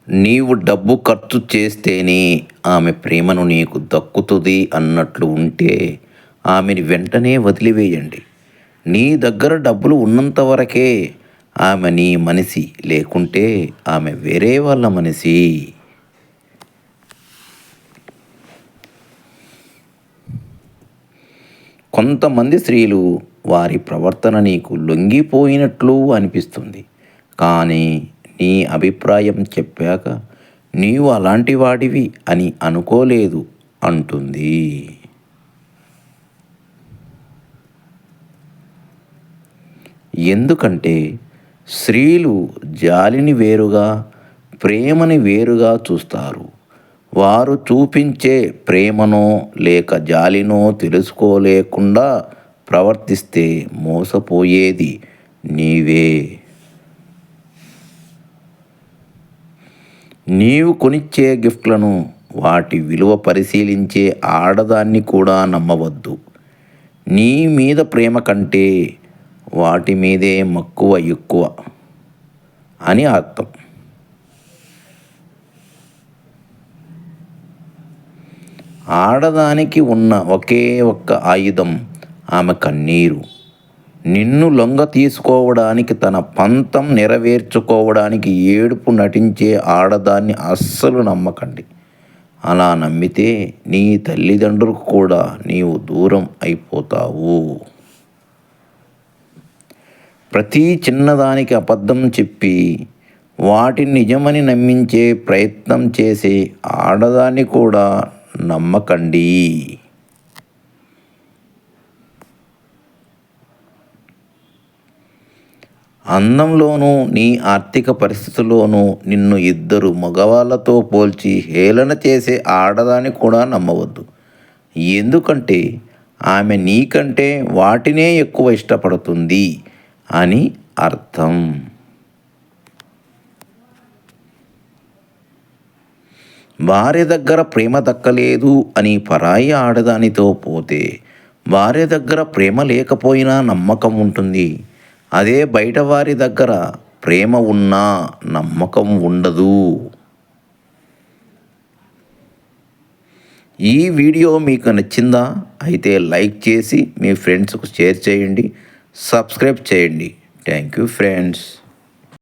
నీవు డబ్బు ఖర్చు చేస్తేనే ఆమె ప్రేమను నీకు దక్కుతుంది అన్నట్లు ఉంటే ఆమెని వెంటనే వదిలివేయండి. నీ దగ్గర డబ్బులు ఉన్నంత వరకే ఆమె నీ మనిషి, లేకుంటే ఆమె వేరే వాళ్ళ మనిషి. కొంతమంది స్త్రీలు వారి ప్రవర్తన నీకు లొంగిపోయినట్లు అనిపిస్తుంది, కానీ నీ అభిప్రాయం చెప్పాక నీవు అలాంటి వాడివి అని అనుకోలేదు అంటుంది. ఎందుకంటే స్త్రీలు జాలిని వేరుగా, ప్రేమని వేరుగా చూస్తారు. వారు చూపించే ప్రేమనో లేక జాలినో తెలుసుకోలేకుండా ప్రవర్తిస్తే మోసపోయేది నీవే. నీవు కొనిచ్చే గిఫ్ట్లను వాటి విలువ పరిశీలించే ఆడదాన్ని కూడా నమ్మవద్దు. నీ మీద ప్రేమ కంటే వాటి మీదే మక్కువ ఎక్కువ అని అర్థం. ఆడదానికి ఉన్న ఒకే ఒక్క ఆయుధం ఆమె కన్నీరు. నిన్ను లొంగ తీసుకోవడానికి, తన పంతం నెరవేర్చుకోవడానికి ఏడుపు నటించే ఆడదాన్ని అస్సలు నమ్మకండి. అలా నమ్మితే నీ తల్లిదండ్రులకు కూడా నీవు దూరం అయిపోతావు. ప్రతి చిన్నదానికి అబద్ధం చెప్పి వాటిని నిజమని నమ్మించే ప్రయత్నం చేసే ఆడదాన్ని కూడా నమ్మకండి. అందంలోనూ నీ ఆర్థిక పరిస్థితుల్లోనూ నిన్ను ఇద్దరు మగవాళ్ళతో పోల్చి హేళన చేసే ఆడదాన్ని కూడా నమ్మవద్దు. ఎందుకంటే ఆమె నీకంటే వాటినే ఎక్కువ ఇష్టపడుతుంది అని అర్థం. భార్య దగ్గర ప్రేమ దక్కలేదు అని పరాయి ఆడదానితో పోతే భార్య దగ్గర ప్రేమ లేకపోయినా నమ్మకం ఉంటుంది. అదే బయట వారి దగ్గర ప్రేమ ఉన్నా నమ్మకం ఉండదు. ఈ వీడియో మీకు నచ్చిందా? అయితే లైక్ చేసి మీ ఫ్రెండ్స్కు షేర్ చేయండి, సబ్స్క్రైబ్ చేయండి. Thank you friends.